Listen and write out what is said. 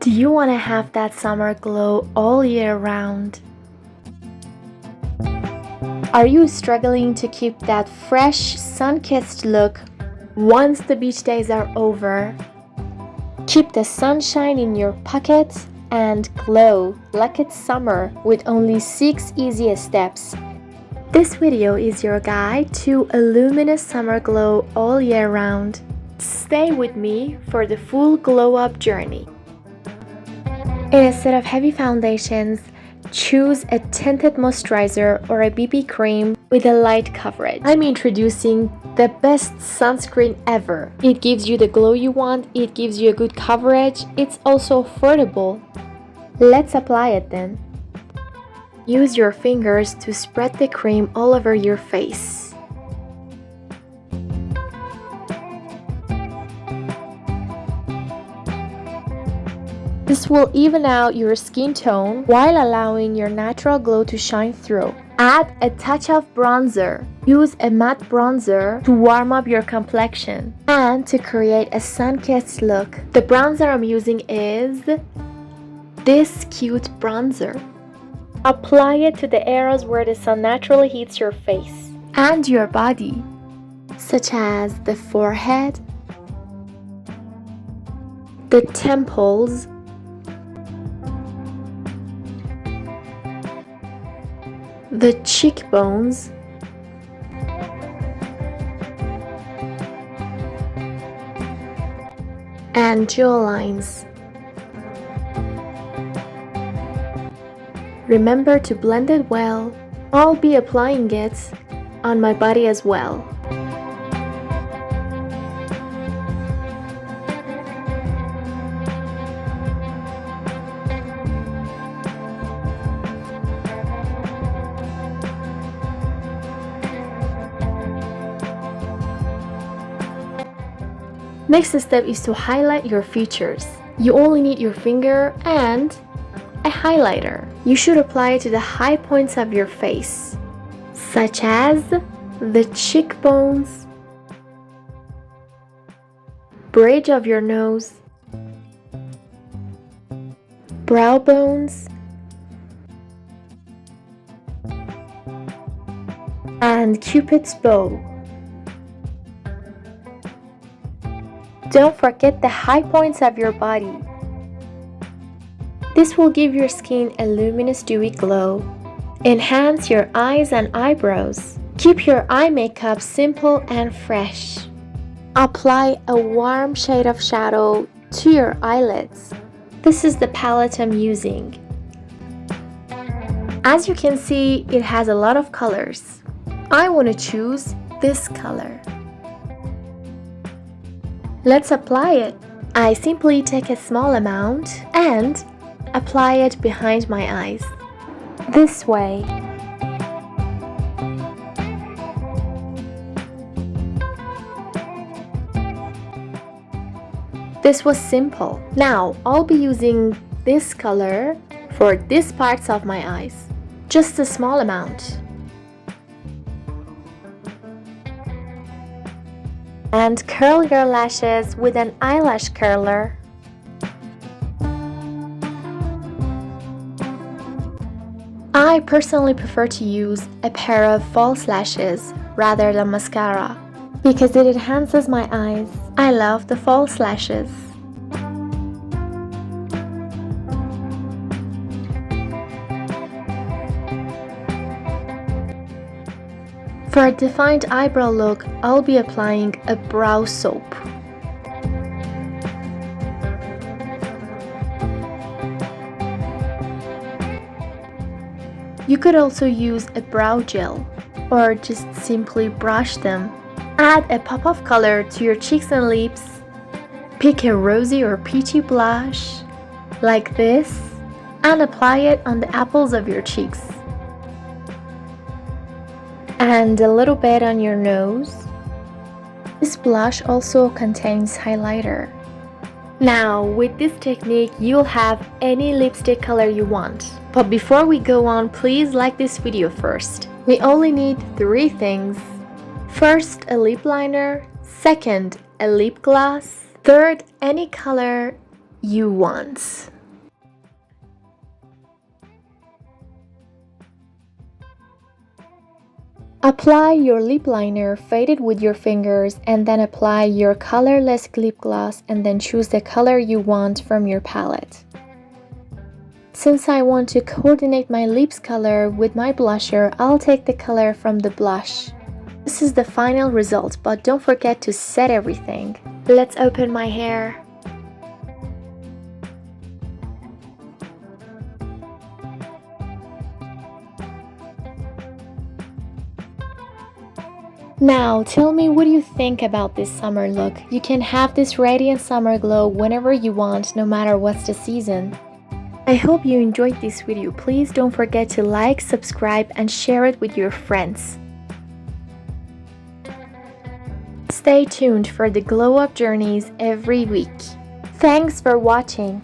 Do you want to have that summer glow all year round? Are you struggling to keep that fresh, sun-kissed look once the beach days are over? Keep the sunshine in your pocket and glow like it's summer with only 6 easy steps. This video is your guide to a luminous summer glow all year round. Stay with me for the full glow-up journey. Instead of heavy foundations, choose a tinted moisturizer or a BB cream with a light coverage. I'm introducing the best sunscreen ever. It gives you the glow you want, it gives you a good coverage, it's also affordable. Let's apply it then. Use your fingers to spread the cream all over your face. This will even out your skin tone while allowing your natural glow to shine through. Add a touch of bronzer. Use a matte bronzer to warm up your complexion and to create a sun-kissed look. The bronzer I'm using is this cute bronzer. Apply it to the areas where the sun naturally hits your face and your body, such as the forehead, the temples, the cheekbones, and jawlines. Remember to blend it well. I'll be applying it on my body as well. Next step is to highlight your features. You only need your finger and a highlighter. You should apply it to the high points of your face, such as the cheekbones, bridge of your nose, brow bones, and Cupid's bow. Don't forget the high points of your body. This will give your skin a luminous dewy glow. Enhance your eyes and eyebrows. Keep your eye makeup simple and fresh. Apply a warm shade of shadow to your eyelids. This is the palette I'm using. As you can see, it has a lot of colors. I want to choose this color. Let's apply it. I simply take a small amount and apply it behind my eyes. This way. This was simple. Now I'll be using this color for these parts of my eyes. Just a small amount. And curl your lashes with an eyelash curler. I personally prefer to use a pair of false lashes rather than mascara because it enhances my eyes. I love the false lashes. For a defined eyebrow look, I'll be applying a brow soap. You could also use a brow gel or just simply brush them. Add a pop of color to your cheeks and lips. Pick a rosy or peachy blush like this and apply it on the apples of your cheeks. And a little bit on your nose. This blush also contains highlighter. Now, with this technique, you'll have any lipstick color you want. But before we go on, please like this video first. We only need 3 things. First, a lip liner. Second, a lip gloss. Third, any color you want. Apply your lip liner, fade it with your fingers, and then apply your colorless lip gloss and then choose the color you want from your palette. Since I want to coordinate my lips color with my blusher, I'll take the color from the blush. This is the final result, but don't forget to set everything. Let's open my hair. Now, tell me what you think about this summer look. You can have this radiant summer glow whenever you want, no matter what's the season. I hope you enjoyed this video. Please don't forget to like, subscribe, and share it with your friends. Stay tuned for the glow up journeys every week. Thanks for watching.